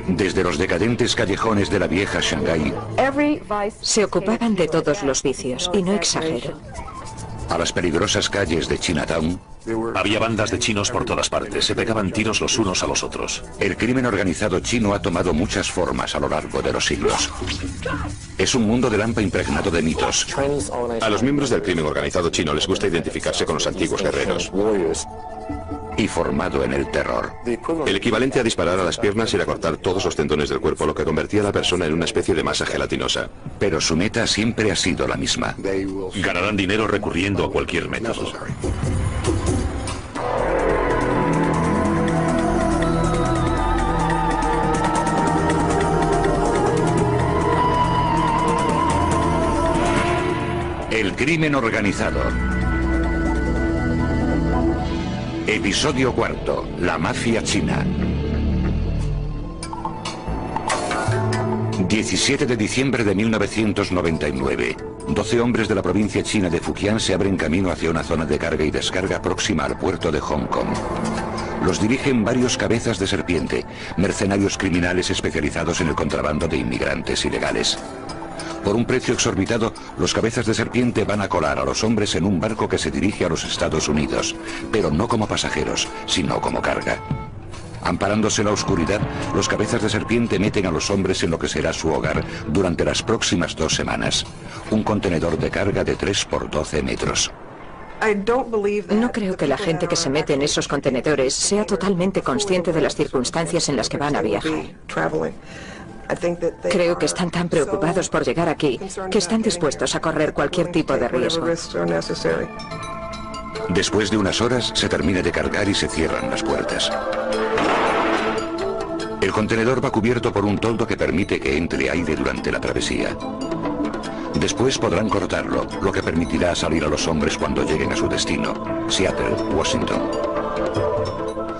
Desde los decadentes callejones de la vieja Shanghái Se ocupaban de todos los vicios, y no exagero. a las peligrosas calles de Chinatown, Había bandas de chinos por todas partes, se pegaban tiros los unos a los otros. el crimen organizado chino ha tomado muchas formas a lo largo de los siglos. Es un mundo de lampa impregnado de mitos. A los miembros del crimen organizado chino les gusta identificarse con los antiguos guerreros. Y formado en el terror. El equivalente a disparar a las piernas era cortar todos los tendones del cuerpo, lo que convertía a la persona en una especie de masa gelatinosa. Pero su meta siempre ha sido la misma. Ganarán dinero recurriendo a cualquier método. El crimen organizado. Episodio cuarto. La mafia china. 17 de diciembre de 1999. 12 hombres de la provincia china de Fujian se abren camino hacia una zona de carga y descarga próxima al puerto de Hong Kong. Los dirigen varios cabezas de serpiente, mercenarios criminales especializados en el contrabando de inmigrantes ilegales. Por un precio exorbitado, los cabezas de serpiente van a colar a los hombres en un barco que se dirige a los Estados Unidos, pero no como pasajeros, sino como carga. Amparándose en la oscuridad, los cabezas de serpiente meten a los hombres en lo que será su hogar durante las próximas 2 semanas. Un contenedor de carga de 3 por 12 metros. No creo que la gente que se mete en esos contenedores sea totalmente consciente de las circunstancias en las que van a viajar. Creo que están tan preocupados por llegar aquí que están dispuestos a correr cualquier tipo de riesgo. Después de unas horas, se termina de cargar y se cierran las puertas. El contenedor va cubierto por un toldo que permite que entre aire durante la travesía. Después podrán cortarlo, lo que permitirá salir a los hombres cuando lleguen a su destino, Seattle, Washington.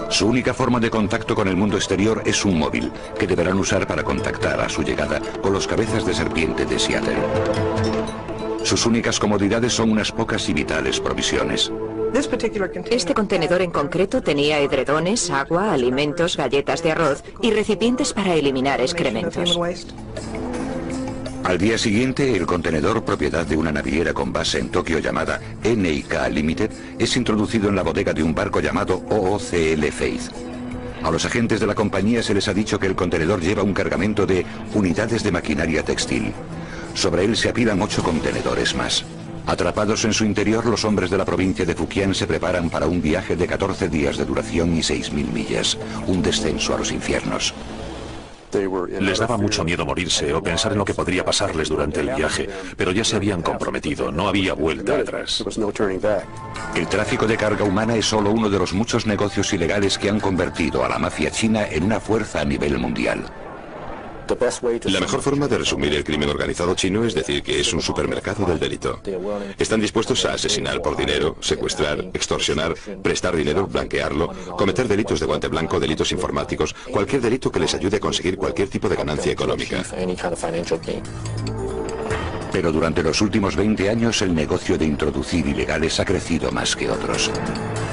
Su única forma de contacto con el mundo exterior es un móvil, que deberán usar para contactar a su llegada con los cabezas de serpiente de Seattle. Sus únicas comodidades son unas pocas y vitales provisiones. Este contenedor en concreto tenía edredones, agua, alimentos, galletas de arroz y recipientes para eliminar excrementos. Al día siguiente, el contenedor, propiedad de una naviera con base en Tokio llamada NIK Limited, es introducido en la bodega de un barco llamado OOCL Faith. A los agentes de la compañía se les ha dicho que el contenedor lleva un cargamento de unidades de maquinaria textil. Sobre él se apilan 8 contenedores más. Atrapados en su interior, los hombres de la provincia de Fujian se preparan para un viaje de 14 días de duración y 6.000 millas, un descenso a los infiernos. Les daba mucho miedo morirse o pensar en lo que podría pasarles durante el viaje, pero ya se habían comprometido, no había vuelta atrás. El tráfico de carga humana es solo uno de los muchos negocios ilegales que han convertido a la mafia china en una fuerza a nivel mundial. La mejor forma de resumir el crimen organizado chino es decir que es un supermercado del delito. Están dispuestos a asesinar por dinero, secuestrar, extorsionar, prestar dinero, blanquearlo, cometer delitos de guante blanco, delitos informáticos, cualquier delito que les ayude a conseguir cualquier tipo de ganancia económica. Pero durante los últimos 20 años el negocio de introducir ilegales ha crecido más que otros.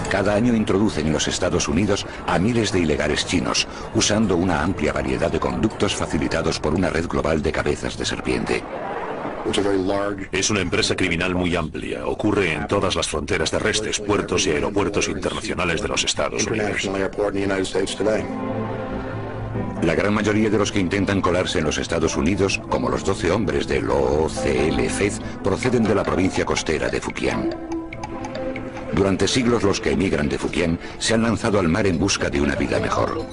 Cada año introducen en los Estados Unidos a miles de ilegales chinos, usando una amplia variedad de conductos facilitados por una red global de cabezas de serpiente. Es una empresa criminal muy amplia, ocurre en todas las fronteras terrestres, puertos y aeropuertos internacionales de los Estados Unidos. La gran mayoría de los que intentan colarse en los Estados Unidos, como los 12 hombres del OOCL Faith, proceden de la provincia costera de Fujian. Durante siglos los que emigran de Fujian se han lanzado al mar en busca de una vida mejor.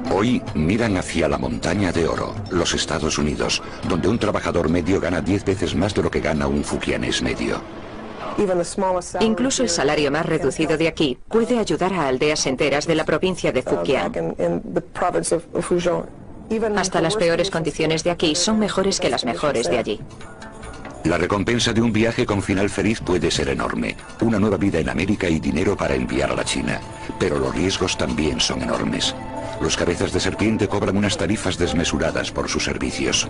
Hoy miran hacia la montaña de oro, los Estados Unidos, donde un trabajador medio gana 10 veces más de lo que gana un fujianés medio. Incluso el salario más reducido de aquí puede ayudar a aldeas enteras de la provincia de Fujian. Hasta las peores condiciones de aquí son mejores que las mejores de allí. La recompensa de un viaje con final feliz puede ser enorme. Una nueva vida en América y dinero para enviar a la China. Pero los riesgos también son enormes. Los cabezas de serpiente cobran unas tarifas desmesuradas por sus servicios.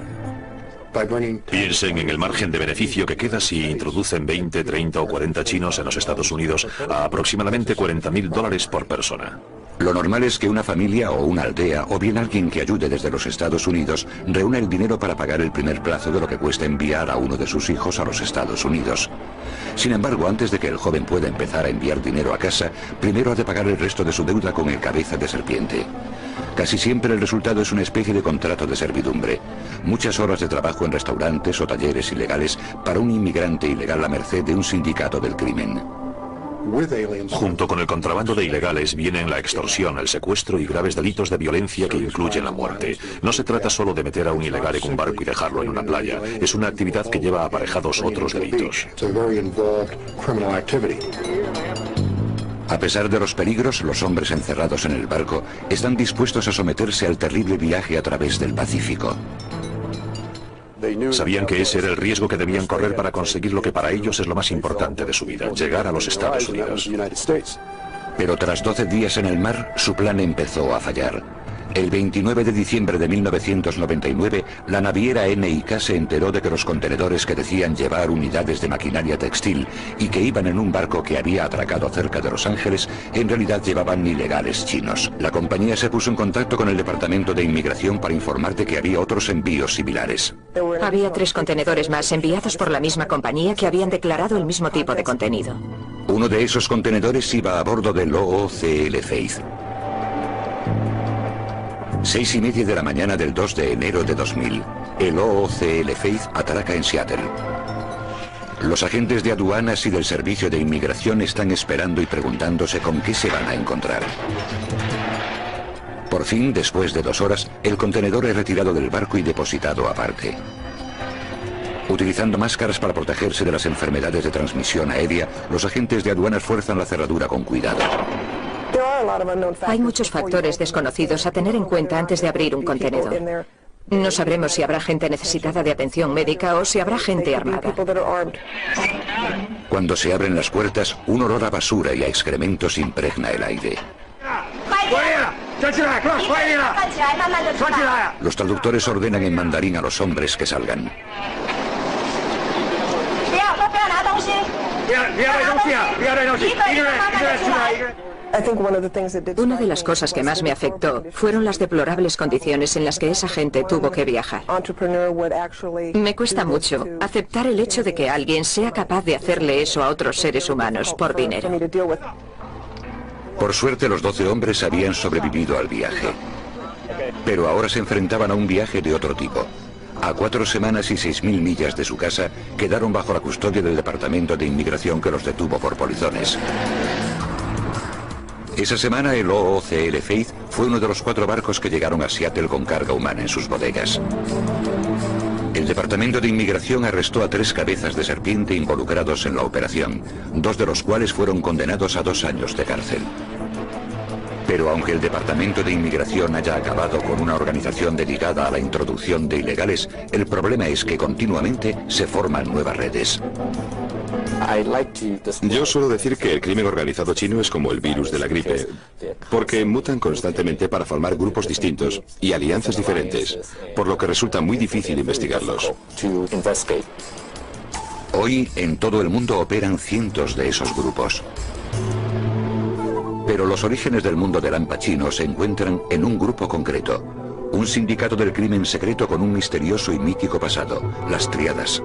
Piensen en el margen de beneficio que queda si introducen 20, 30 o 40 chinos en los Estados Unidos a aproximadamente $40.000 por persona. Lo normal es que una familia o una aldea, o bien alguien que ayude desde los Estados Unidos, reúna el dinero para pagar el primer plazo de lo que cuesta enviar a uno de sus hijos a los Estados Unidos. Sin embargo, antes de que el joven pueda empezar a enviar dinero a casa, primero ha de pagar el resto de su deuda con el cabeza de serpiente. Casi siempre el resultado es una especie de contrato de servidumbre. Muchas horas de trabajo en restaurantes o talleres ilegales para un inmigrante ilegal a merced de un sindicato del crimen. Junto con el contrabando de ilegales vienen la extorsión, el secuestro y graves delitos de violencia que incluyen la muerte. No se trata solo de meter a un ilegal en un barco y dejarlo en una playa. Es una actividad que lleva aparejados otros delitos. A pesar de los peligros, los hombres encerrados en el barco están dispuestos a someterse al terrible viaje a través del Pacífico. Sabían que ese era el riesgo que debían correr para conseguir lo que para ellos es lo más importante de su vida, llegar a los Estados Unidos. Pero tras 12 días en el mar, su plan empezó a fallar. El 29 de diciembre de 1999, la naviera NIK se enteró de que los contenedores que decían llevar unidades de maquinaria textil y que iban en un barco que había atracado cerca de Los Ángeles, en realidad llevaban ilegales chinos. La compañía se puso en contacto con el Departamento de Inmigración para informar de que había otros envíos similares. Había 3 contenedores más enviados por la misma compañía que habían declarado el mismo tipo de contenido. Uno de esos contenedores iba a bordo del OOCL Faith. 6:30 de la mañana del 2 de enero de 2000, el OOCL Faith atraca en Seattle. Los agentes de aduanas y del Servicio de Inmigración están esperando y preguntándose con qué se van a encontrar. Por fin, después de 2 horas, el contenedor es retirado del barco y depositado aparte. Utilizando máscaras para protegerse de las enfermedades de transmisión aérea, los agentes de aduanas fuerzan la cerradura con cuidado. Hay muchos factores desconocidos a tener en cuenta antes de abrir un contenedor. No sabremos si habrá gente necesitada de atención médica o si habrá gente armada. Cuando se abren las puertas, un olor a basura y a excrementos impregna el aire. Los traductores ordenan en mandarín a los hombres que salgan. Una de las cosas que más me afectó fueron las deplorables condiciones en las que esa gente tuvo que viajar. Me cuesta mucho aceptar el hecho de que alguien sea capaz de hacerle eso a otros seres humanos por dinero. Por suerte, los 12 hombres habían sobrevivido al viaje. Pero ahora se enfrentaban a un viaje de otro tipo. A 4 semanas y 6.000 millas de su casa, quedaron bajo la custodia del Departamento de Inmigración que los detuvo por polizones. Esa semana el OOCL Faith fue uno de los 4 barcos que llegaron a Seattle con carga humana en sus bodegas. El Departamento de Inmigración arrestó a 3 cabezas de serpiente involucrados en la operación, 2 de los cuales fueron condenados a 2 años de cárcel. Pero aunque el Departamento de Inmigración haya acabado con una organización dedicada a la introducción de ilegales, el problema es que continuamente se forman nuevas redes. Yo suelo decir que el crimen organizado chino es como el virus de la gripe, porque mutan constantemente para formar grupos distintos y alianzas diferentes, por lo que resulta muy difícil investigarlos. Hoy, en todo el mundo operan cientos de esos grupos. Pero los orígenes del mundo del hampa chino se encuentran en un grupo concreto, un sindicato del crimen secreto con un misterioso y mítico pasado, las Tríadas.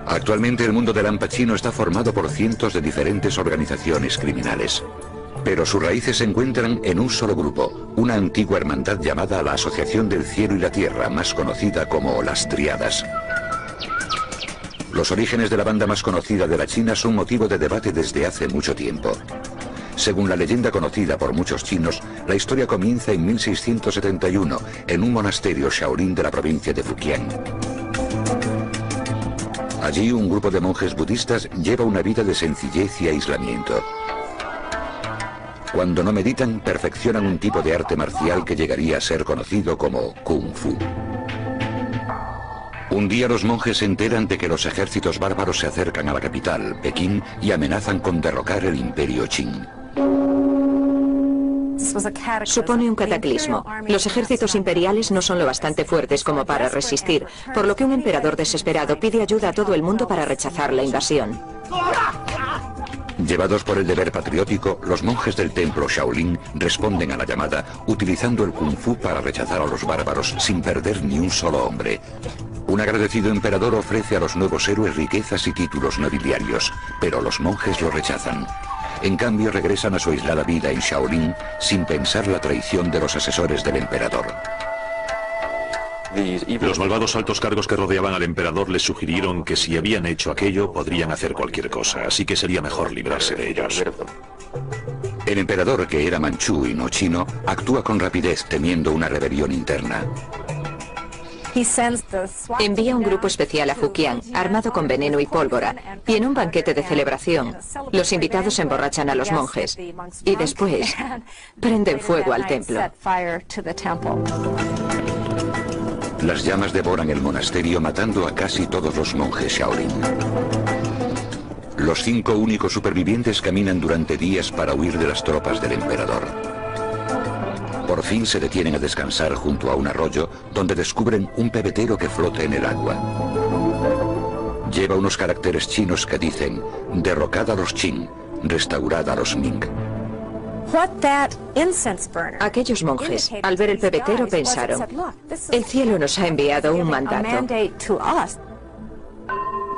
Actualmente el mundo del hampa chino está formado por cientos de diferentes organizaciones criminales. Pero sus raíces se encuentran en un solo grupo, una antigua hermandad llamada la Asociación del Cielo y la Tierra, más conocida como las Tríadas. Los orígenes de la banda más conocida de la China son motivo de debate desde hace mucho tiempo. Según la leyenda conocida por muchos chinos, la historia comienza en 1671, en un monasterio Shaolin de la provincia de Fujian. Allí un grupo de monjes budistas lleva una vida de sencillez y aislamiento. Cuando no meditan, perfeccionan un tipo de arte marcial que llegaría a ser conocido como Kung Fu. Un día los monjes se enteran de que los ejércitos bárbaros se acercan a la capital, Pekín, y amenazan con derrocar el imperio Qing. Supone un cataclismo. Los ejércitos imperiales no son lo bastante fuertes como para resistir, por lo que un emperador desesperado pide ayuda a todo el mundo para rechazar la invasión. Llevados por el deber patriótico, los monjes del templo Shaolin responden a la llamada utilizando el kung fu para rechazar a los bárbaros sin perder ni un solo hombre. Un agradecido emperador ofrece a los nuevos héroes riquezas y títulos nobiliarios, pero los monjes lo rechazan. En cambio, regresan a su aislada vida en Shaolin sin pensar la traición de los asesores del emperador. Los malvados altos cargos que rodeaban al emperador les sugirieron que si habían hecho aquello podrían hacer cualquier cosa, así que sería mejor librarse de ellos. El emperador, que era manchú y no chino, actúa con rapidez temiendo una rebelión interna. Envía un grupo especial a Fujian, armado con veneno y pólvora, y en un banquete de celebración, los invitados emborrachan a los monjes, y después prenden fuego al templo. Las llamas devoran el monasterio, matando a casi todos los monjes Shaolin. Los 5 únicos supervivientes caminan durante días para huir de las tropas del emperador. Por fin se detienen a descansar junto a un arroyo, donde descubren un pebetero que flota en el agua. Lleva unos caracteres chinos que dicen: derrocad a los Qing, restaurad a los Ming. Aquellos monjes, al ver el pebetero, pensaron: el cielo nos ha enviado un mandato.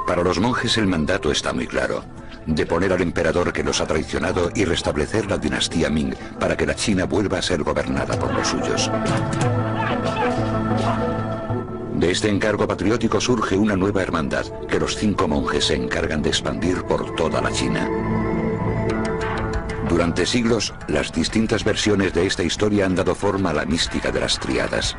Para los monjes el mandato está muy claro: deponer al emperador que los ha traicionado y restablecer la dinastía Ming para que la China vuelva a ser gobernada por los suyos. De este encargo patriótico surge una nueva hermandad que los 5 monjes se encargan de expandir por toda la China. Durante siglos, las distintas versiones de esta historia han dado forma a la mística de las tríadas.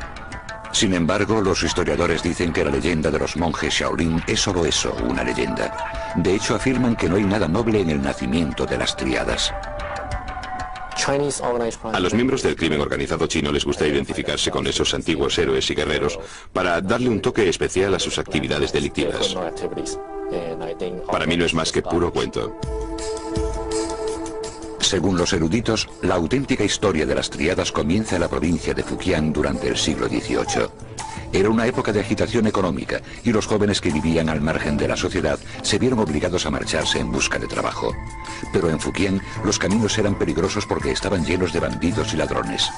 Sin embargo, los historiadores dicen que la leyenda de los monjes Shaolin es solo eso, una leyenda. De hecho, afirman que no hay nada noble en el nacimiento de las tríadas. A los miembros del crimen organizado chino les gusta identificarse con esos antiguos héroes y guerreros para darle un toque especial a sus actividades delictivas. Para mí no es más que puro cuento. Según los eruditos, la auténtica historia de las tríadas comienza en la provincia de Fujian durante el siglo XVIII. Era una época de agitación económica y los jóvenes que vivían al margen de la sociedad se vieron obligados a marcharse en busca de trabajo. Pero en Fujian los caminos eran peligrosos porque estaban llenos de bandidos y ladrones.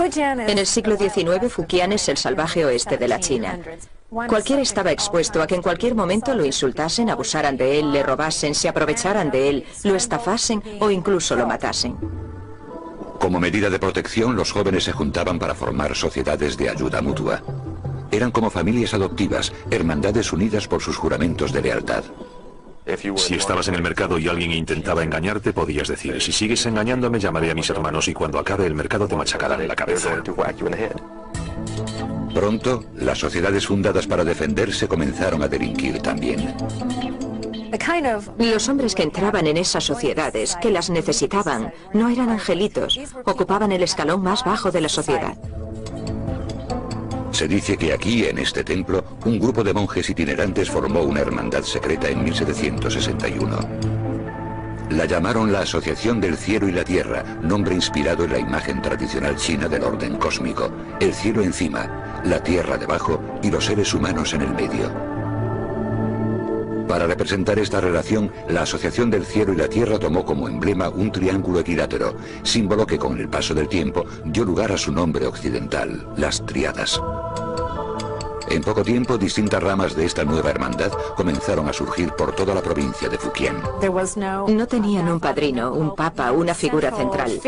En el siglo XIX, Fujian es el salvaje oeste de la China. Cualquiera estaba expuesto a que en cualquier momento lo insultasen, abusaran de él, le robasen, se aprovecharan de él, lo estafasen o incluso lo matasen. Como medida de protección, los jóvenes se juntaban para formar sociedades de ayuda mutua. Eran como familias adoptivas, hermandades unidas por sus juramentos de lealtad. Si estabas en el mercado y alguien intentaba engañarte, podías decir: si sigues engañándome, llamaré a mis hermanos y cuando acabe el mercado te machacarán en la cabeza. Pronto, las sociedades fundadas para defenderse comenzaron a delinquir también. Los hombres que entraban en esas sociedades, que las necesitaban, no eran angelitos, ocupaban el escalón más bajo de la sociedad. Se dice que aquí, en este templo, un grupo de monjes itinerantes formó una hermandad secreta en 1761. La llamaron la Asociación del Cielo y la Tierra, nombre inspirado en la imagen tradicional china del orden cósmico: el cielo encima, la tierra debajo y los seres humanos en el medio. Para representar esta relación, la Asociación del Cielo y la Tierra tomó como emblema un triángulo equilátero, símbolo que con el paso del tiempo dio lugar a su nombre occidental, las tríadas. En poco tiempo, distintas ramas de esta nueva hermandad comenzaron a surgir por toda la provincia de Fujian. No tenían un padrino, un papa, una figura central.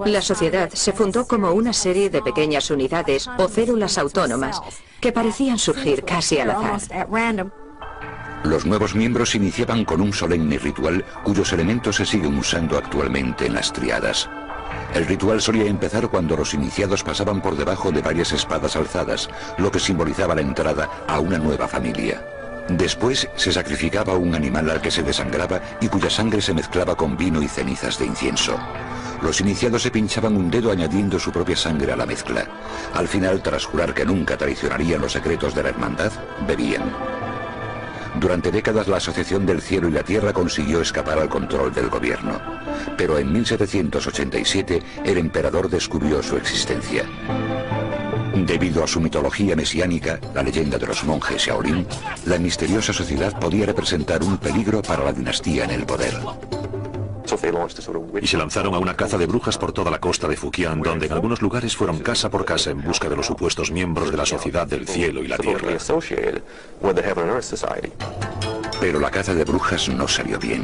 La sociedad se fundó como una serie de pequeñas unidades o células autónomas que parecían surgir casi al azar. Los nuevos miembros iniciaban con un solemne ritual cuyos elementos se siguen usando actualmente en las tríadas. El ritual solía empezar cuando los iniciados pasaban por debajo de varias espadas alzadas, lo que simbolizaba la entrada a una nueva familia. Después se sacrificaba un animal al que se desangraba y cuya sangre se mezclaba con vino y cenizas de incienso. Los iniciados se pinchaban un dedo añadiendo su propia sangre a la mezcla. Al final, tras jurar que nunca traicionarían los secretos de la hermandad, bebían. Durante décadas la Asociación del Cielo y la Tierra consiguió escapar al control del gobierno. Pero en 1787 el emperador descubrió su existencia. Debido a su mitología mesiánica, la leyenda de los monjes Shaolin, la misteriosa sociedad podía representar un peligro para la dinastía en el poder. Y se lanzaron a una caza de brujas por toda la costa de Fujian, donde en algunos lugares fueron casa por casa en busca de los supuestos miembros de la Sociedad del Cielo y la Tierra. Pero la caza de brujas no salió bien.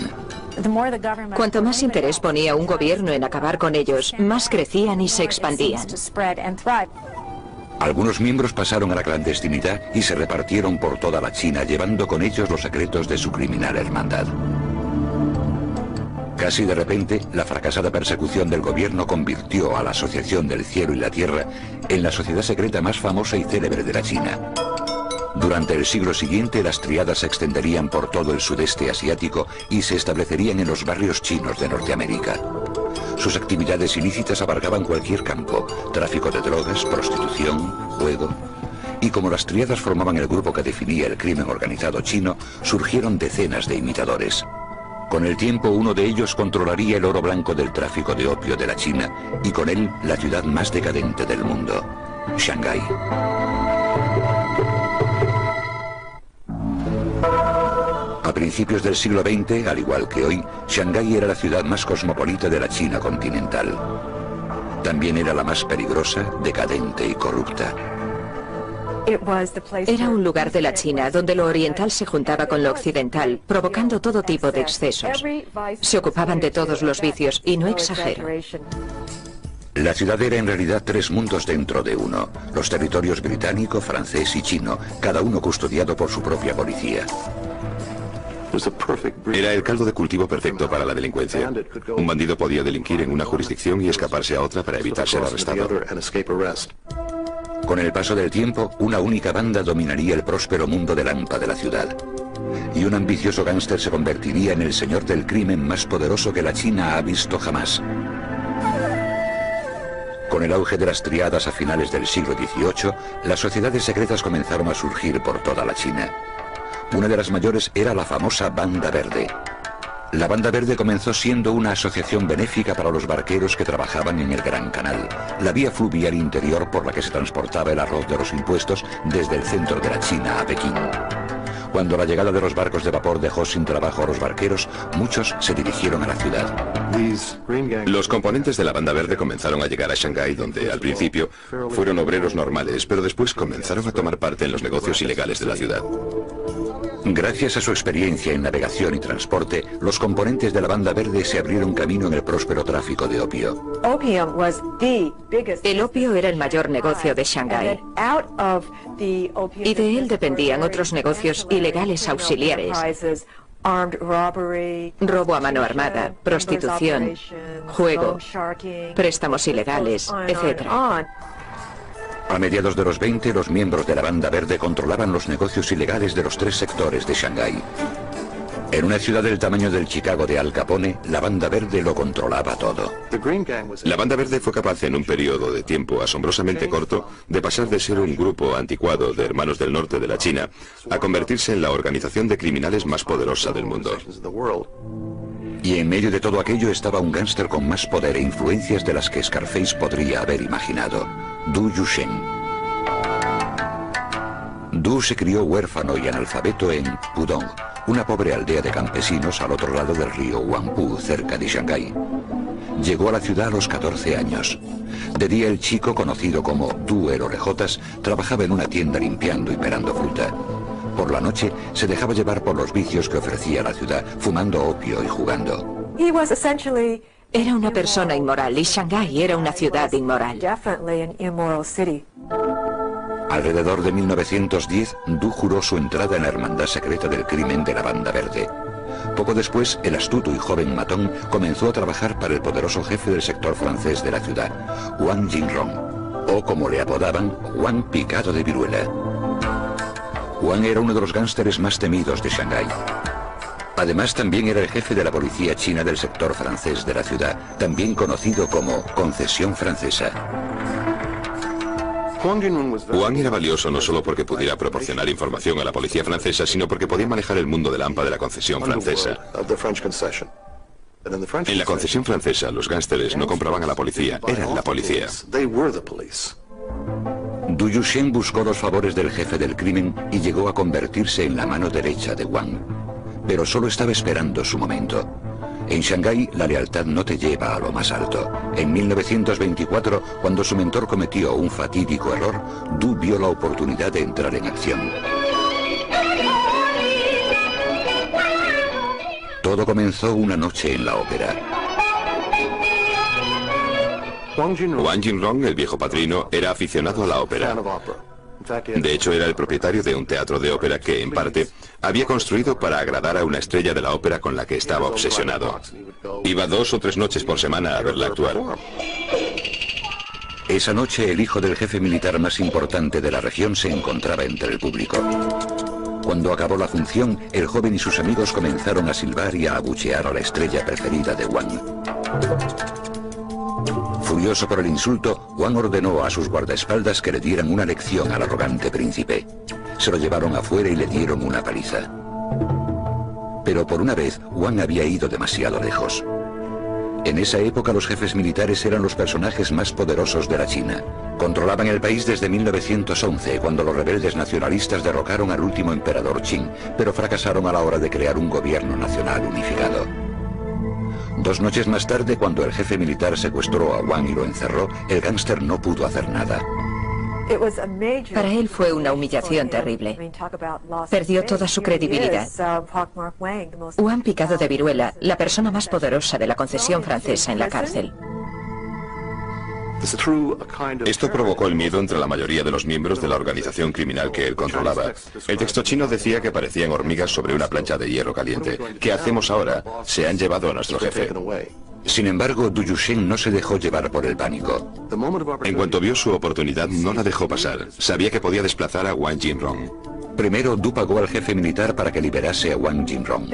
Cuanto más interés ponía un gobierno en acabar con ellos, más crecían y se expandían. Algunos miembros pasaron a la clandestinidad y se repartieron por toda la China, llevando con ellos los secretos de su criminal hermandad. Casi de repente, la fracasada persecución del gobierno convirtió a la Asociación del Cielo y la Tierra en la sociedad secreta más famosa y célebre de la China. Durante el siglo siguiente, las triadas se extenderían por todo el sudeste asiático y se establecerían en los barrios chinos de Norteamérica. Sus actividades ilícitas abarcaban cualquier campo: tráfico de drogas, prostitución, juego. Y como las triadas formaban el grupo que definía el crimen organizado chino, surgieron decenas de imitadores. Con el tiempo, uno de ellos controlaría el oro blanco del tráfico de opio de la China y con él la ciudad más decadente del mundo, Shanghái. A principios del siglo XX, al igual que hoy, Shanghái era la ciudad más cosmopolita de la China continental. También era la más peligrosa, decadente y corrupta. Era un lugar de la China donde lo oriental se juntaba con lo occidental, provocando todo tipo de excesos. Se ocupaban de todos los vicios, y no exagero. La ciudad era en realidad tres mundos dentro de uno: los territorios británico, francés y chino, cada uno custodiado por su propia policía. Era el caldo de cultivo perfecto para la delincuencia. Un bandido podía delinquir en una jurisdicción y escaparse a otra para evitar ser arrestado. Con el paso del tiempo, una única banda dominaría el próspero mundo del hampa de la ciudad. Y un ambicioso gángster se convertiría en el señor del crimen más poderoso que la China ha visto jamás. Con el auge de las triadas a finales del siglo XVIII, las sociedades secretas comenzaron a surgir por toda la China. Una de las mayores era la famosa Banda Verde. La Banda Verde comenzó siendo una asociación benéfica para los barqueros que trabajaban en el Gran Canal, la vía fluvial interior por la que se transportaba el arroz de los impuestos desde el centro de la China a Pekín. Cuando la llegada de los barcos de vapor dejó sin trabajo a los barqueros, muchos se dirigieron a la ciudad. Los componentes de la Banda Verde comenzaron a llegar a Shanghái, donde al principio fueron obreros normales, pero después comenzaron a tomar parte en los negocios ilegales de la ciudad. Gracias a su experiencia en navegación y transporte, los componentes de la Banda Verde se abrieron camino en el próspero tráfico de opio. El opio era el mayor negocio de Shanghái. Y de él dependían otros negocios ilegales auxiliares: robo a mano armada, prostitución, juego, préstamos ilegales, etc. A mediados de los 20, los miembros de la Banda Verde controlaban los negocios ilegales de los tres sectores de Shanghái. En una ciudad del tamaño del Chicago de Al Capone, la Banda Verde lo controlaba todo. La Banda Verde fue capaz en un periodo de tiempo asombrosamente corto de pasar de ser un grupo anticuado de hermanos del norte de la China a convertirse en la organización de criminales más poderosa del mundo. Y en medio de todo aquello estaba un gángster con más poder e influencias de las que Scarface podría haber imaginado: Du Yusheng. Du se crió huérfano y analfabeto en Pudong, una pobre aldea de campesinos al otro lado del río Huangpu, cerca de Shanghái. Llegó a la ciudad a los 14 años. De día el chico, conocido como Du el Orejotas, trabajaba en una tienda limpiando y pelando fruta. Por la noche se dejaba llevar por los vicios que ofrecía la ciudad, fumando opio y jugando. Era una persona inmoral y Shanghái era una ciudad inmoral. Alrededor de 1910, Du juró su entrada en la hermandad secreta del crimen de la Banda Verde. Poco después, el astuto y joven matón comenzó a trabajar para el poderoso jefe del sector francés de la ciudad, Wang Jinrong, o como le apodaban, Wang Picado de Viruela. Wang era uno de los gánsteres más temidos de Shanghái. Además, también era el jefe de la policía china del sector francés de la ciudad, también conocido como Concesión Francesa. Wang era valioso no solo porque pudiera proporcionar información a la policía francesa, sino porque podía manejar el mundo del hampa de la concesión francesa. En la concesión francesa, los gánsteres no compraban a la policía, eran la policía. Du Yusheng buscó los favores del jefe del crimen y llegó a convertirse en la mano derecha de Wang. Pero solo estaba esperando su momento. En Shanghái, la lealtad no te lleva a lo más alto. En 1924, cuando su mentor cometió un fatídico error, Du vio la oportunidad de entrar en acción. Todo comenzó una noche en la ópera. Wang Jinrong, el viejo padrino, era aficionado a la ópera. De hecho, era el propietario de un teatro de ópera que, en parte, había construido para agradar a una estrella de la ópera con la que estaba obsesionado. Iba 2 o 3 noches por semana a verla actuar. Esa noche, el hijo del jefe militar más importante de la región se encontraba entre el público. Cuando acabó la función, el joven y sus amigos comenzaron a silbar y a abuchear a la estrella preferida de Wang. Furioso por el insulto, Wang ordenó a sus guardaespaldas que le dieran una lección al arrogante príncipe. Se lo llevaron afuera y le dieron una paliza. Pero por una vez, Wang había ido demasiado lejos. En esa época los jefes militares eran los personajes más poderosos de la China. Controlaban el país desde 1911, cuando los rebeldes nacionalistas derrocaron al último emperador Qing, pero fracasaron a la hora de crear un gobierno nacional unificado. 2 noches más tarde, cuando el jefe militar secuestró a Wang y lo encerró, el gángster no pudo hacer nada. Para él fue una humillación terrible. Perdió toda su credibilidad. Wang picado de viruela, la persona más poderosa de la concesión francesa en la cárcel. Esto provocó el miedo entre la mayoría de los miembros de la organización criminal que él controlaba. El texto chino decía que parecían hormigas sobre una plancha de hierro caliente. ¿Qué hacemos ahora? Se han llevado a nuestro jefe. Sin embargo, Du Yusheng no se dejó llevar por el pánico. En cuanto vio su oportunidad, no la dejó pasar. Sabía que podía desplazar a Wang Jinrong. Primero, Du pagó al jefe militar para que liberase a Wang Jinrong.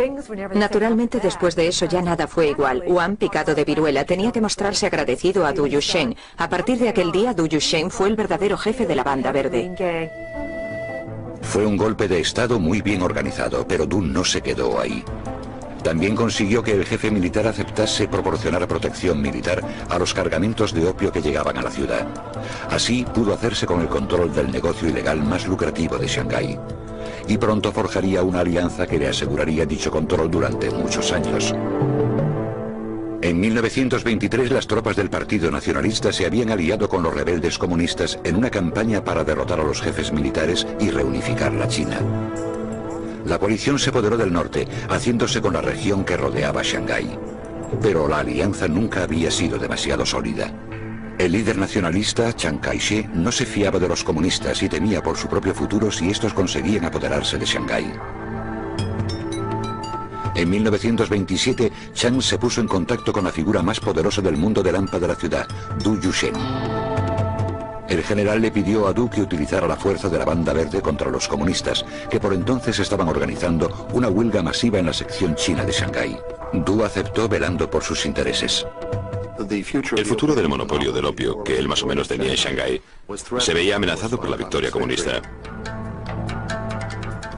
Naturalmente, después de eso ya nada fue igual. Wang, picado de viruela, tenía que mostrarse agradecido a Du Yusheng. A partir de aquel día, Du Yusheng fue el verdadero jefe de la banda verde. Fue un golpe de estado muy bien organizado, pero Du no se quedó ahí. También consiguió que el jefe militar aceptase proporcionar protección militar a los cargamentos de opio que llegaban a la ciudad. Así pudo hacerse con el control del negocio ilegal más lucrativo de Shanghái. Y pronto forjaría una alianza que le aseguraría dicho control durante muchos años. En 1923 las tropas del Partido Nacionalista se habían aliado con los rebeldes comunistas en una campaña para derrotar a los jefes militares y reunificar la China. La coalición se apoderó del norte, haciéndose con la región que rodeaba Shanghái. Pero la alianza nunca había sido demasiado sólida. El líder nacionalista, Chiang Kai-shek, no se fiaba de los comunistas y temía por su propio futuro si estos conseguían apoderarse de Shanghái. En 1927, Chiang se puso en contacto con la figura más poderosa del mundo del hampa de la ciudad, Du Yusheng. El general le pidió a Du que utilizara la fuerza de la banda verde contra los comunistas, que por entonces estaban organizando una huelga masiva en la sección china de Shanghái. Du aceptó velando por sus intereses. El futuro del monopolio del opio, que él más o menos tenía en Shanghái, se veía amenazado por la victoria comunista.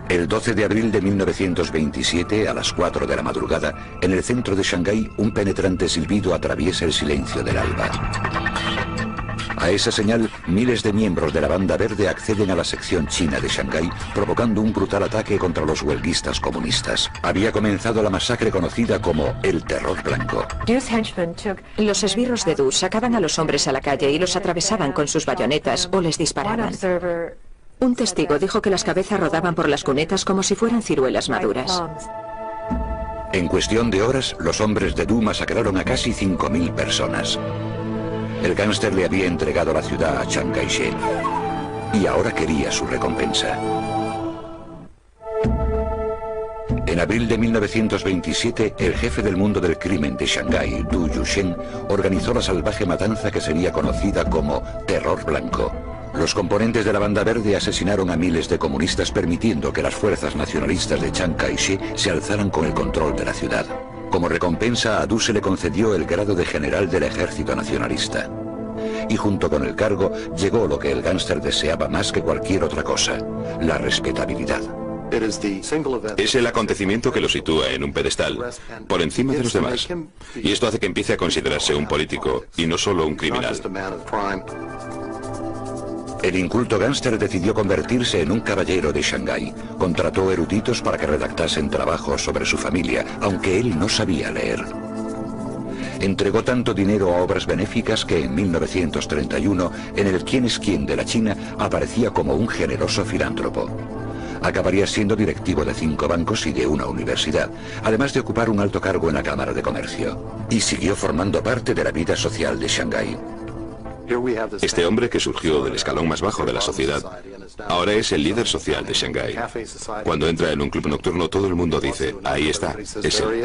El 12 de abril de 1927, a las 4 de la madrugada, en el centro de Shanghái, un penetrante silbido atraviesa el silencio del alba. A esa señal, miles de miembros de la banda verde acceden a la sección china de Shanghái, provocando un brutal ataque contra los huelguistas comunistas. Había comenzado la masacre conocida como el Terror Blanco. Los esbirros de Du sacaban a los hombres a la calle y los atravesaban con sus bayonetas o les disparaban. Un testigo dijo que las cabezas rodaban por las cunetas como si fueran ciruelas maduras. En cuestión de horas, los hombres de Du masacraron a casi 5.000 personas. El gángster le había entregado la ciudad a Chiang Kai-shek y ahora quería su recompensa. En abril de 1927, el jefe del mundo del crimen de Shanghái, Du Yusheng, organizó la salvaje matanza que sería conocida como Terror Blanco. Los componentes de la banda verde asesinaron a miles de comunistas, permitiendo que las fuerzas nacionalistas de Chiang Kai-shek se alzaran con el control de la ciudad. Como recompensa, a Du se le concedió el grado de general del ejército nacionalista. Y junto con el cargo llegó lo que el gángster deseaba más que cualquier otra cosa: la respetabilidad. Es el acontecimiento que lo sitúa en un pedestal, por encima de los demás. Y esto hace que empiece a considerarse un político y no solo un criminal. El inculto gángster decidió convertirse en un caballero de Shanghái. Contrató eruditos para que redactasen trabajos sobre su familia, aunque él no sabía leer. Entregó tanto dinero a obras benéficas que en 1931, en el Quién es quién de la China, aparecía como un generoso filántropo. Acabaría siendo directivo de 5 bancos y de una universidad, además de ocupar un alto cargo en la Cámara de Comercio. Y siguió formando parte de la vida social de Shanghái. Este hombre que surgió del escalón más bajo de la sociedad, ahora es el líder social de Shanghái. Cuando entra en un club nocturno, todo el mundo dice, ahí está, es él.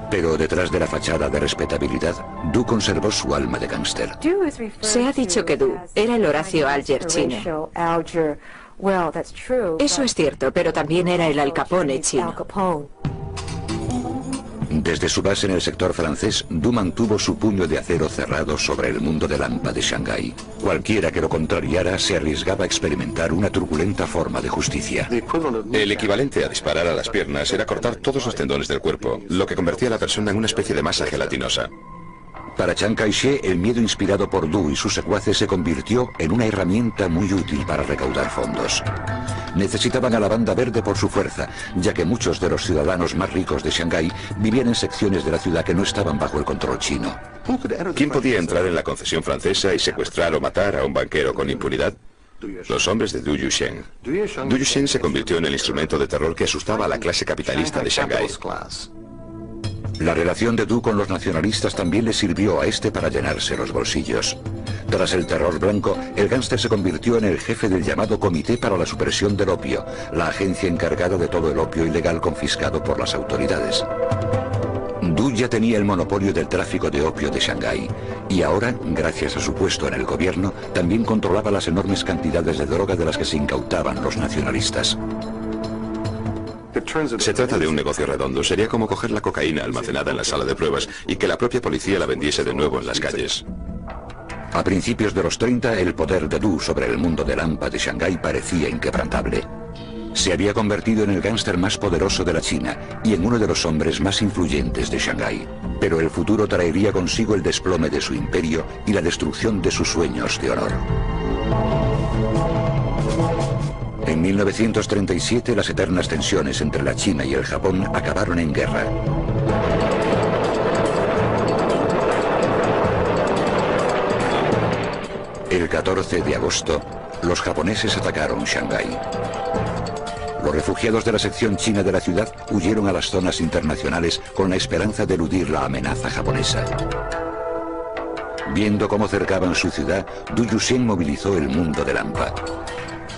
Pero detrás de la fachada de respetabilidad, Du conservó su alma de gángster. Se ha dicho que Du era el Horacio Alger chino. Eso es cierto, pero también era el Al Capone chino. Desde su base en el sector francés, Du mantuvo su puño de acero cerrado sobre el mundo del hampa de Shanghái. Cualquiera que lo contrariara se arriesgaba a experimentar una turbulenta forma de justicia. El equivalente a disparar a las piernas era cortar todos los tendones del cuerpo, lo que convertía a la persona en una especie de masa gelatinosa. Para Chiang Kai-shek, el miedo inspirado por Du y sus secuaces se convirtió en una herramienta muy útil para recaudar fondos. Necesitaban a la Banda Verde por su fuerza, ya que muchos de los ciudadanos más ricos de Shanghái vivían en secciones de la ciudad que no estaban bajo el control chino. ¿Quién podía entrar en la concesión francesa y secuestrar o matar a un banquero con impunidad? Los hombres de Du Yusheng. Du Yusheng se convirtió en el instrumento de terror que asustaba a la clase capitalista de Shanghái. La relación de Du con los nacionalistas también le sirvió a este para llenarse los bolsillos. Tras el terror blanco, el gángster se convirtió en el jefe del llamado Comité para la Supresión del Opio, la agencia encargada de todo el opio ilegal confiscado por las autoridades. Du ya tenía el monopolio del tráfico de opio de Shanghái y ahora, gracias a su puesto en el gobierno, también controlaba las enormes cantidades de droga de las que se incautaban los nacionalistas. Se trata de un negocio redondo. Sería como coger la cocaína almacenada en la sala de pruebas y que la propia policía la vendiese de nuevo en las calles. A principios de los 30, el poder de Du sobre el mundo del hampa de Shanghái parecía inquebrantable. Se había convertido en el gángster más poderoso de la China y en uno de los hombres más influyentes de Shanghái. Pero el futuro traería consigo el desplome de su imperio y la destrucción de sus sueños de honor. En 1937, las eternas tensiones entre la China y el Japón acabaron en guerra. El 14 de agosto, los japoneses atacaron Shanghái. Los refugiados de la sección china de la ciudad huyeron a las zonas internacionales con la esperanza de eludir la amenaza japonesa. Viendo cómo cercaban su ciudad, Du Yusheng movilizó el mundo del hampa.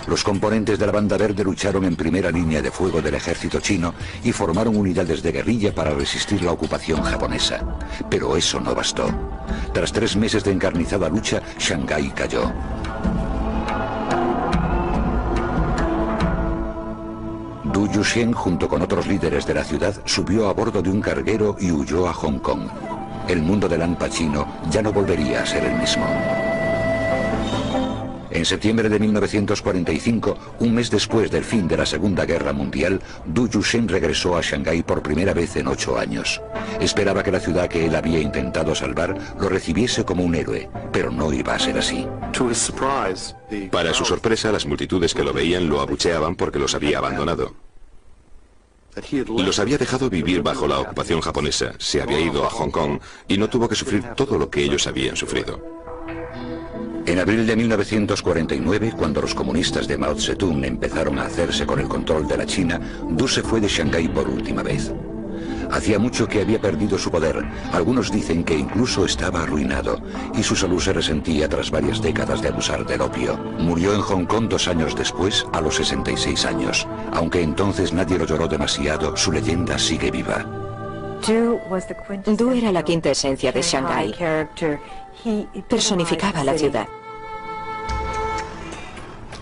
Los componentes de la Banda Verde lucharon en primera línea de fuego del ejército chino y formaron unidades de guerrilla para resistir la ocupación japonesa. Pero eso no bastó. Tras 3 meses de encarnizada lucha, Shanghái cayó. Du Yusheng, junto con otros líderes de la ciudad, subió a bordo de un carguero y huyó a Hong Kong. El mundo del hampa chino ya no volvería a ser el mismo. En septiembre de 1945, un mes después del fin de la Segunda Guerra Mundial, Du Yusheng regresó a Shanghái por primera vez en 8 años. Esperaba que la ciudad que él había intentado salvar lo recibiese como un héroe, pero no iba a ser así. Para su sorpresa, las multitudes que lo veían lo abucheaban porque los había abandonado. Los había dejado vivir bajo la ocupación japonesa, se había ido a Hong Kong y no tuvo que sufrir todo lo que ellos habían sufrido. En abril de 1949, cuando los comunistas de Mao Zedong empezaron a hacerse con el control de la China, Du se fue de Shanghái por última vez. Hacía mucho que había perdido su poder, algunos dicen que incluso estaba arruinado, y su salud se resentía tras varias décadas de abusar del opio. Murió en Hong Kong 2 años después, a los 66 años. Aunque entonces nadie lo lloró demasiado, su leyenda sigue viva. Du era la quinta esencia de Shanghái. Personificaba la ciudad.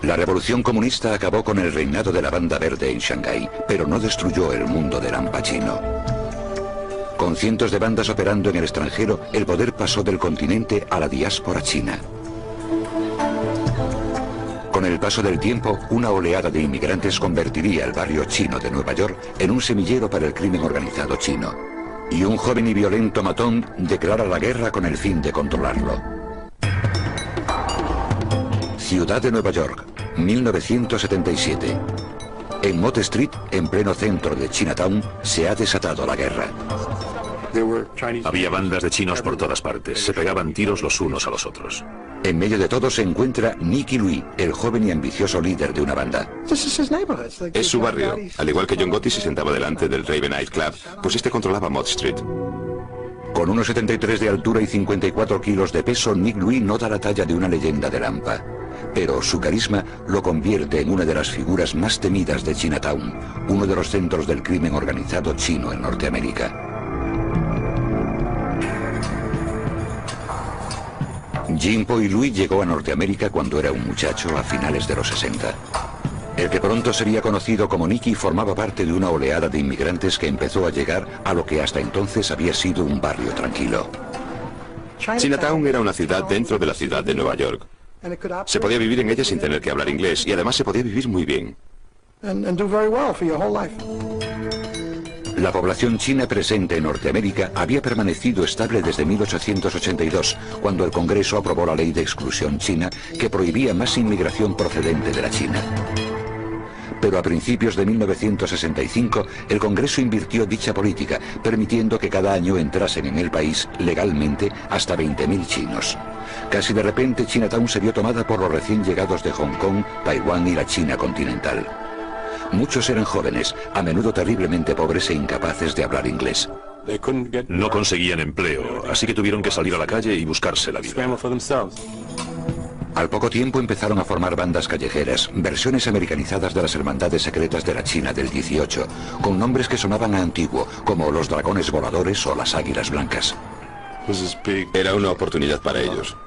La revolución comunista acabó con el reinado de la Banda Verde en Shanghái, pero no destruyó el mundo del hampa chino. Con cientos de bandas operando en el extranjero, el poder pasó del continente a la diáspora china. Con el paso del tiempo, una oleada de inmigrantes convertiría el barrio chino de Nueva York en un semillero para el crimen organizado chino. Y un joven y violento matón declara la guerra con el fin de controlarlo. Ciudad de Nueva York, 1977. En Mott Street, en pleno centro de Chinatown, se ha desatado la guerra. Había bandas de chinos por todas partes. Se pegaban tiros los unos a los otros. En medio de todo se encuentra Nicky Louis, el joven y ambicioso líder de una banda. Es su barrio. Al igual que John Gotti se sentaba delante del Raven Night Club, pues este controlaba Mott Street. Con 1,73 de altura y 54 kilos de peso, Nick Louis no da la talla de una leyenda de Lampa. Pero su carisma lo convierte en una de las figuras más temidas de Chinatown, uno de los centros del crimen organizado chino en Norteamérica. Jimpo y Louis llegó a Norteamérica cuando era un muchacho a finales de los 60. El que pronto sería conocido como Nicky formaba parte de una oleada de inmigrantes que empezó a llegar a lo que hasta entonces había sido un barrio tranquilo. Chinatown era una ciudad dentro de la ciudad de Nueva York. Se podía vivir en ella sin tener que hablar inglés y además se podía vivir muy bien. La población china presente en Norteamérica había permanecido estable desde 1882, cuando el Congreso aprobó la ley de exclusión china que prohibía más inmigración procedente de la China. Pero a principios de 1965, el Congreso invirtió dicha política, permitiendo que cada año entrasen en el país legalmente hasta 20.000 chinos. Casi de repente, Chinatown se vio tomada por los recién llegados de Hong Kong, Taiwán y la China continental. Muchos eran jóvenes, a menudo terriblemente pobres e incapaces de hablar inglés. No conseguían empleo, así que tuvieron que salir a la calle y buscarse la vida. Al poco tiempo empezaron a formar bandas callejeras, versiones americanizadas de las hermandades secretas de la China del 18, con nombres que sonaban a antiguo, como los dragones voladores o las águilas blancas. Era una oportunidad para ellos.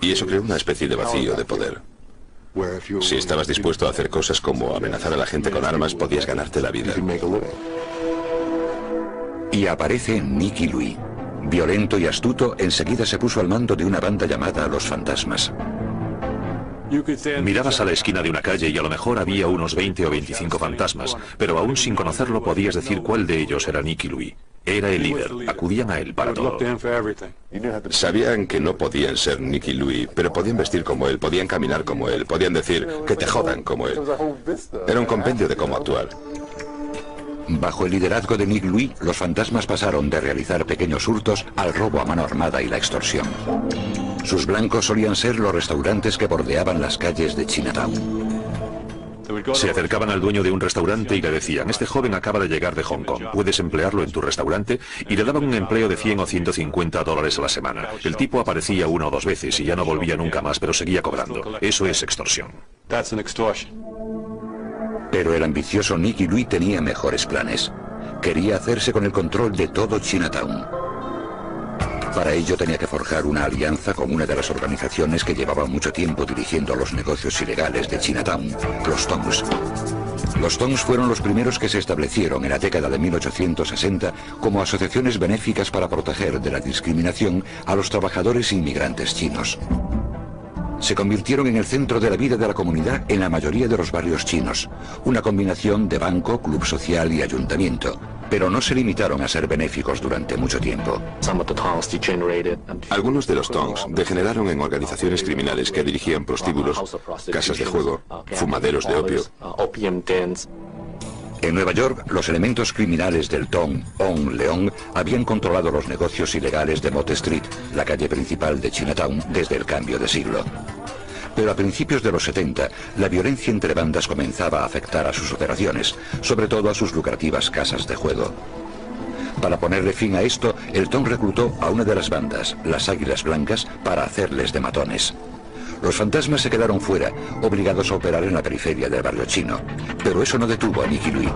Y eso creó una especie de vacío de poder. Si estabas dispuesto a hacer cosas como amenazar a la gente con armas, podías ganarte la vida. Y aparece Nicky Louis. Violento y astuto, enseguida se puso al mando de una banda llamada Los Fantasmas. Mirabas a la esquina de una calle y a lo mejor había unos 20 o 25 fantasmas, pero aún sin conocerlo podías decir cuál de ellos era Nicky Louis. Era el líder, acudían a él para todo. Sabían que no podían ser Nicky Louis, pero podían vestir como él, podían caminar como él, podían decir que te jodan como él. Era un compendio de cómo actuar. Bajo el liderazgo de Nick Louis, los fantasmas pasaron de realizar pequeños hurtos al robo a mano armada y la extorsión. Sus blancos solían ser los restaurantes que bordeaban las calles de Chinatown. Se acercaban al dueño de un restaurante y le decían: este joven acaba de llegar de Hong Kong, ¿puedes emplearlo en tu restaurante? Y le daban un empleo de 100 o 150 dólares a la semana. El tipo aparecía una o dos veces y ya no volvía nunca más, pero seguía cobrando. Eso es extorsión. Pero el ambicioso Nicky Louis tenía mejores planes. Quería hacerse con el control de todo Chinatown. Para ello tenía que forjar una alianza con una de las organizaciones que llevaba mucho tiempo dirigiendo los negocios ilegales de Chinatown, los Tongs. Los Tongs fueron los primeros que se establecieron en la década de 1860 como asociaciones benéficas para proteger de la discriminación a los trabajadores inmigrantes chinos. Se convirtieron en el centro de la vida de la comunidad en la mayoría de los barrios chinos, una combinación de banco, club social y ayuntamiento, pero no se limitaron a ser benéficos durante mucho tiempo. Algunos de los Tongs degeneraron en organizaciones criminales que dirigían prostíbulos, casas de juego, fumaderos de opio. En Nueva York, los elementos criminales del Tong On Leong habían controlado los negocios ilegales de Mott Street, la calle principal de Chinatown, desde el cambio de siglo. Pero a principios de los 70, la violencia entre bandas comenzaba a afectar a sus operaciones, sobre todo a sus lucrativas casas de juego. Para ponerle fin a esto, el Tong reclutó a una de las bandas, las Águilas Blancas, para hacerles de matones. Los fantasmas se quedaron fuera, obligados a operar en la periferia del barrio chino. Pero eso no detuvo a Nicky Louis.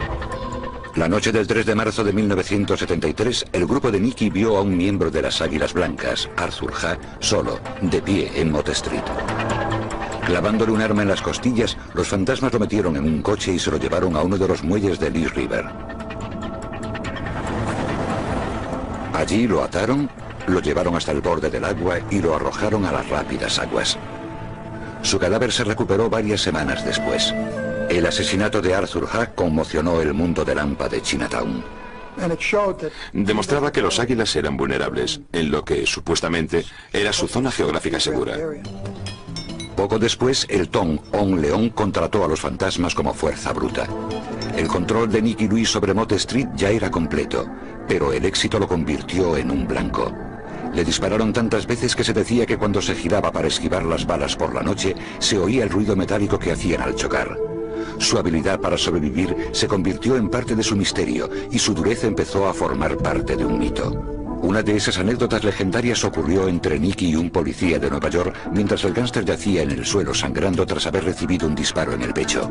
La noche del 3 de marzo de 1973, el grupo de Nicky vio a un miembro de las Águilas Blancas, Arthur Ha, solo, de pie en Mott Street. Clavándole un arma en las costillas, los fantasmas lo metieron en un coche y se lo llevaron a uno de los muelles de East River. Allí lo ataron, lo llevaron hasta el borde del agua y lo arrojaron a las rápidas aguas. Su cadáver se recuperó varias semanas después. El asesinato de Arthur Ha conmocionó el mundo de Lampa de Chinatown. Demostraba que los águilas eran vulnerables, en lo que, supuestamente, era su zona geográfica segura. Poco después, el Tong On León contrató a los fantasmas como fuerza bruta. El control de Nicky Louis sobre Mott Street ya era completo, pero el éxito lo convirtió en un blanco. Le dispararon tantas veces que se decía que cuando se giraba para esquivar las balas por la noche, se oía el ruido metálico que hacían al chocar. Su habilidad para sobrevivir se convirtió en parte de su misterio y su dureza empezó a formar parte de un mito. Una de esas anécdotas legendarias ocurrió entre Nicky y un policía de Nueva York mientras el gángster yacía en el suelo sangrando tras haber recibido un disparo en el pecho.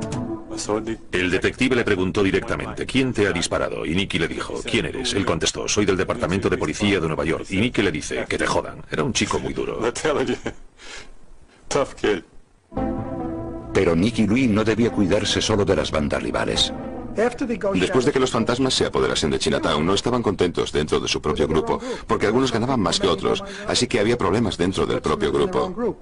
El detective le preguntó directamente, ¿quién te ha disparado? Y Nicky le dijo, ¿quién eres? Él contestó, soy del departamento de policía de Nueva York. Y Nicky le dice, que te jodan. Era un chico muy duro. Pero Nicky Louis no debía cuidarse solo de las bandas rivales. Después de que los fantasmas se apoderasen de Chinatown, no estaban contentos dentro de su propio grupo, porque algunos ganaban más que otros, así que había problemas dentro del propio grupo.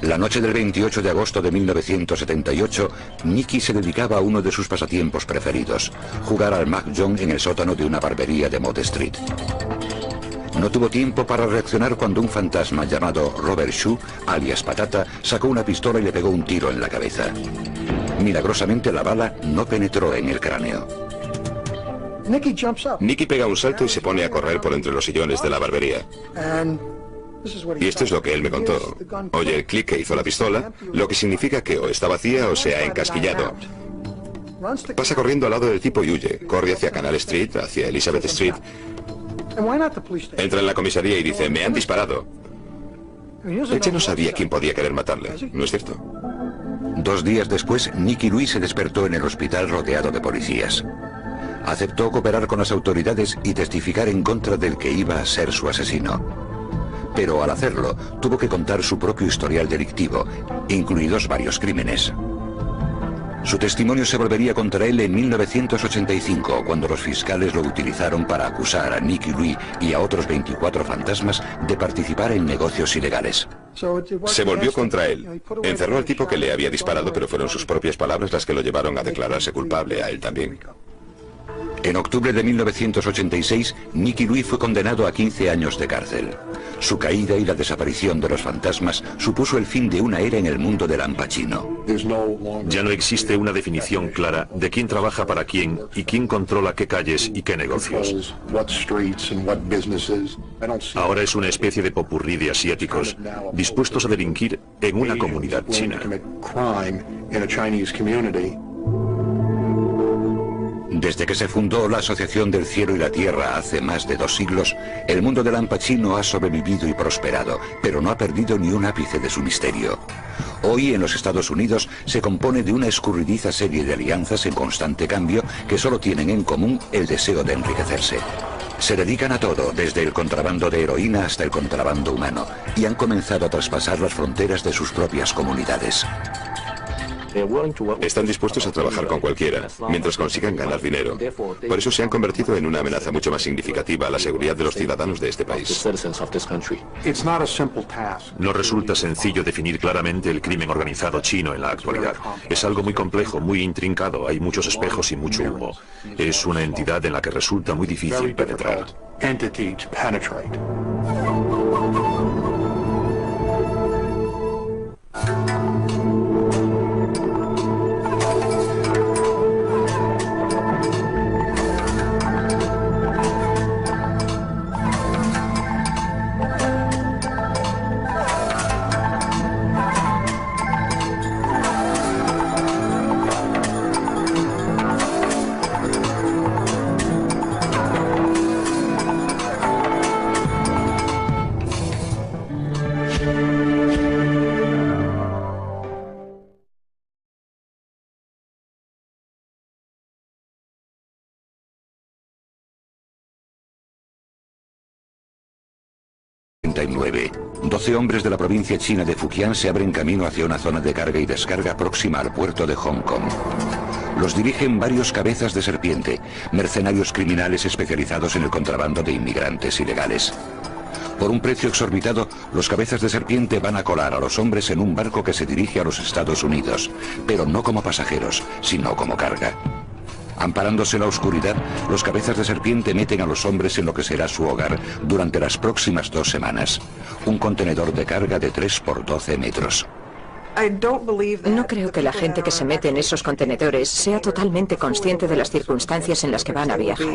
La noche del 28 de agosto de 1978, Nicky se dedicaba a uno de sus pasatiempos preferidos, jugar al mahjong en el sótano de una barbería de Mott Street. No tuvo tiempo para reaccionar cuando un fantasma llamado Robert Shue, alias Patata, sacó una pistola y le pegó un tiro en la cabeza. Milagrosamente la bala no penetró en el cráneo. Nicky pega un salto y se pone a correr por entre los sillones de la barbería. Y esto es lo que él me contó. Oye el clic que hizo la pistola, lo que significa que o está vacía o se ha encasquillado. Pasa corriendo al lado del tipo y huye. Corre hacia Canal Street, hacia Elizabeth Street. Entra en la comisaría y dice, me han disparado. Ella no sabía quién podía querer matarle, ¿no es cierto? 2 días después, Nicky Louis se despertó en el hospital rodeado de policías. Aceptó cooperar con las autoridades y testificar en contra del que iba a ser su asesino. Pero al hacerlo, tuvo que contar su propio historial delictivo, incluidos varios crímenes. Su testimonio se volvería contra él en 1985, cuando los fiscales lo utilizaron para acusar a Nicky Louis y a otros 24 fantasmas de participar en negocios ilegales. Se volvió contra él. Encerró al tipo que le había disparado, pero fueron sus propias palabras las que lo llevaron a declararse culpable a él también. En octubre de 1986, Nicky Louis fue condenado a 15 años de cárcel. Su caída y la desaparición de los fantasmas supuso el fin de una era en el mundo del Al Pacino. Ya no existe una definición clara de quién trabaja para quién y quién controla qué calles y qué negocios. Ahora es una especie de popurrí de asiáticos dispuestos a delinquir en una comunidad china. Desde que se fundó la Asociación del Cielo y la Tierra hace más de 2 siglos, el mundo del Al Pacino ha sobrevivido y prosperado, pero no ha perdido ni un ápice de su misterio. Hoy en los Estados Unidos se compone de una escurridiza serie de alianzas en constante cambio que solo tienen en común el deseo de enriquecerse. Se dedican a todo, desde el contrabando de heroína hasta el contrabando humano, y han comenzado a traspasar las fronteras de sus propias comunidades. Están dispuestos a trabajar con cualquiera, mientras consigan ganar dinero. Por eso se han convertido en una amenaza mucho más significativa a la seguridad de los ciudadanos de este país. No resulta sencillo definir claramente el crimen organizado chino en la actualidad. Es algo muy complejo, muy intrincado, hay muchos espejos y mucho humo. Es una entidad en la que resulta muy difícil penetrar. En 12 hombres de la provincia china de Fujian se abren camino hacia una zona de carga y descarga próxima al puerto de Hong Kong. Los dirigen varios cabezas de serpiente, mercenarios criminales especializados en el contrabando de inmigrantes ilegales. Por un precio exorbitado, los cabezas de serpiente van a colar a los hombres en un barco que se dirige a los Estados Unidos, pero no como pasajeros, sino como carga. Amparándose en la oscuridad, los cabezas de serpiente meten a los hombres en lo que será su hogar durante las próximas 2 semanas. Un contenedor de carga de 3 por 12 metros. No creo que la gente que se mete en esos contenedores sea totalmente consciente de las circunstancias en las que van a viajar.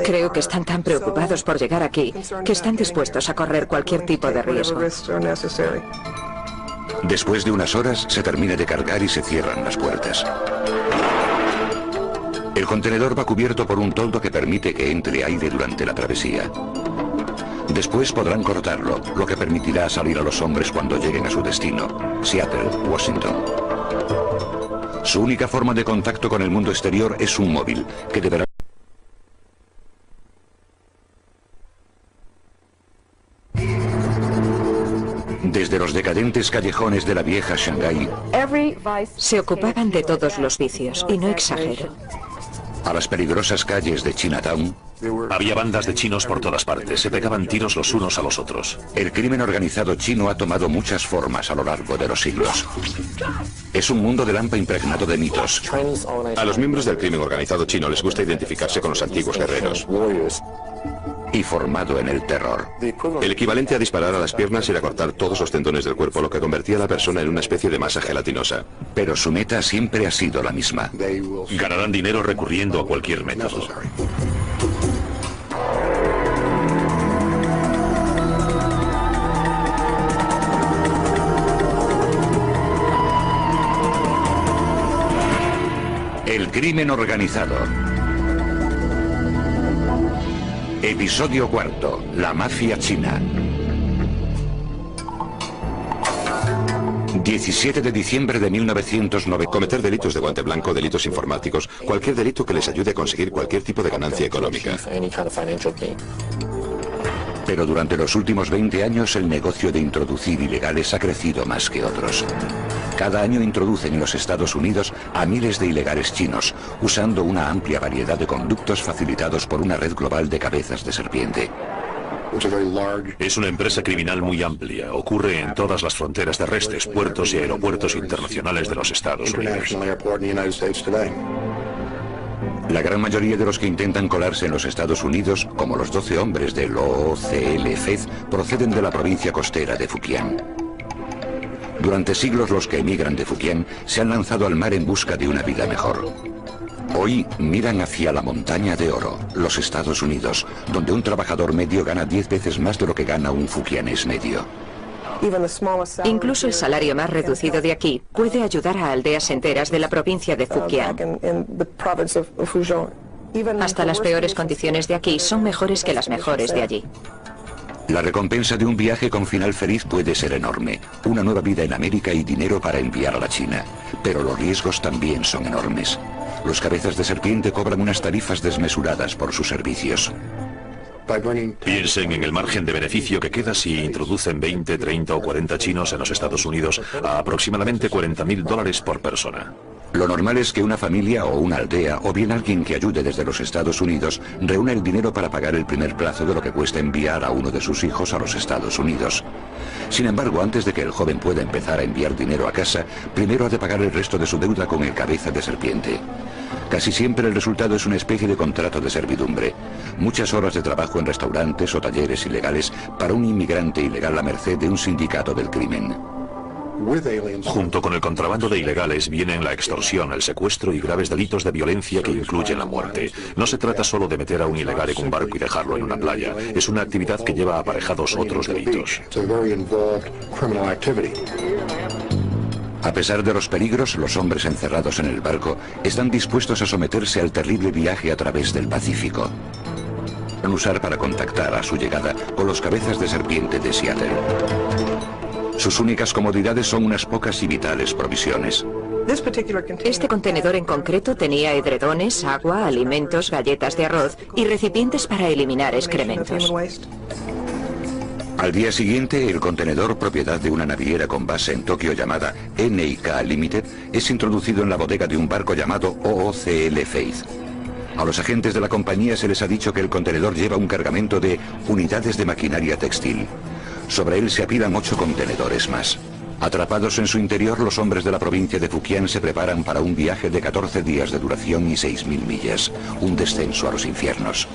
Creo que están tan preocupados por llegar aquí que están dispuestos a correr cualquier tipo de riesgo. Después de unas horas se termina de cargar y se cierran las puertas. El contenedor va cubierto por un toldo que permite que entre aire durante la travesía. Después podrán cortarlo, lo que permitirá salir a los hombres cuando lleguen a su destino, Seattle, Washington. Su única forma de contacto con el mundo exterior es un móvil, que deberá... Desde los decadentes callejones de la vieja Shanghái, Se ocupaban de todos los vicios, y no exagero. a las peligrosas calles de Chinatown, Había bandas de chinos por todas partes, se pegaban tiros los unos a los otros. el crimen organizado chino ha tomado muchas formas a lo largo de los siglos. Es un mundo de lampa impregnado de mitos. A los miembros del crimen organizado chino les gusta identificarse con los antiguos guerreros. Y formado en el terror. El equivalente a disparar a las piernas era cortar todos los tendones del cuerpo, lo que convertía a la persona en una especie de masa gelatinosa. Pero su meta siempre ha sido la misma. Ganarán dinero recurriendo a cualquier método. El crimen organizado. Episodio 4. La mafia china. 17 de diciembre de 1990. Cometer delitos de guante blanco, delitos informáticos, cualquier delito que les ayude a conseguir cualquier tipo de ganancia económica. Pero durante los últimos 20 años el negocio de introducir ilegales ha crecido más que otros. Cada año introducen en los Estados Unidos a miles de ilegales chinos, usando una amplia variedad de conductos facilitados por una red global de cabezas de serpiente. Es una empresa criminal muy amplia. Ocurre en todas las fronteras terrestres, puertos y aeropuertos internacionales de los Estados Unidos. La gran mayoría de los que intentan colarse en los Estados Unidos, como los 12 hombres del OOCL-FED, proceden de la provincia costera de Fujian. Durante siglos los que emigran de Fujian se han lanzado al mar en busca de una vida mejor. Hoy miran hacia la montaña de oro, los Estados Unidos, donde un trabajador medio gana 10 veces más de lo que gana un fujianés medio. Incluso el salario más reducido de aquí puede ayudar a aldeas enteras de la provincia de Fujian. Hasta las peores condiciones de aquí son mejores que las mejores de allí. La recompensa de un viaje con final feliz puede ser enorme. Una nueva vida en América y dinero para enviar a la China. Pero los riesgos también son enormes. Los cabezas de serpiente cobran unas tarifas desmesuradas por sus servicios. Piensen en el margen de beneficio que queda si introducen 20, 30 o 40 chinos en los Estados Unidos a aproximadamente $40.000 por persona. Lo normal es que una familia o una aldea, o bien alguien que ayude desde los Estados Unidos, reúna el dinero para pagar el primer plazo de lo que cuesta enviar a uno de sus hijos a los Estados Unidos. Sin embargo, antes de que el joven pueda empezar a enviar dinero a casa, primero ha de pagar el resto de su deuda con el cabeza de serpiente. Casi siempre el resultado es una especie de contrato de servidumbre. Muchas horas de trabajo en restaurantes o talleres ilegales para un inmigrante ilegal a merced de un sindicato del crimen. Junto con el contrabando de ilegales vienen la extorsión, el secuestro y graves delitos de violencia que incluyen la muerte. No se trata solo de meter a un ilegal en un barco y dejarlo en una playa. Es una actividad que lleva aparejados otros delitos. A pesar de los peligros, los hombres encerrados en el barco están dispuestos a someterse al terrible viaje a través del Pacífico. Van a usar para contactar a su llegada con los cabezas de serpiente de Seattle. Sus únicas comodidades son unas pocas y vitales provisiones. Este contenedor en concreto tenía edredones, agua, alimentos, galletas de arroz y recipientes para eliminar excrementos. Al día siguiente, el contenedor, propiedad de una naviera con base en Tokio llamada NIK Limited, es introducido en la bodega de un barco llamado OOCL-FED. A los agentes de la compañía se les ha dicho que el contenedor lleva un cargamento de unidades de maquinaria textil. Sobre él se apilan 8 contenedores más. Atrapados en su interior, los hombres de la provincia de Fujian se preparan para un viaje de 14 días de duración y 6.000 millas, un descenso a los infiernos.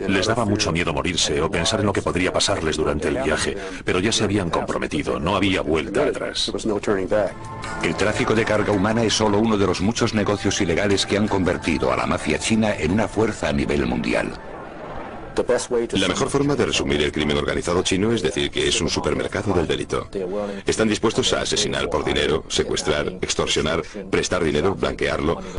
Les daba mucho miedo morirse o pensar en lo que podría pasarles durante el viaje, pero ya se habían comprometido, no había vuelta atrás. El tráfico de carga humana es solo uno de los muchos negocios ilegales que han convertido a la mafia china en una fuerza a nivel mundial. La mejor forma de resumir el crimen organizado chino es decir que es un supermercado del delito. Están dispuestos a asesinar por dinero, secuestrar, extorsionar, prestar dinero, blanquearlo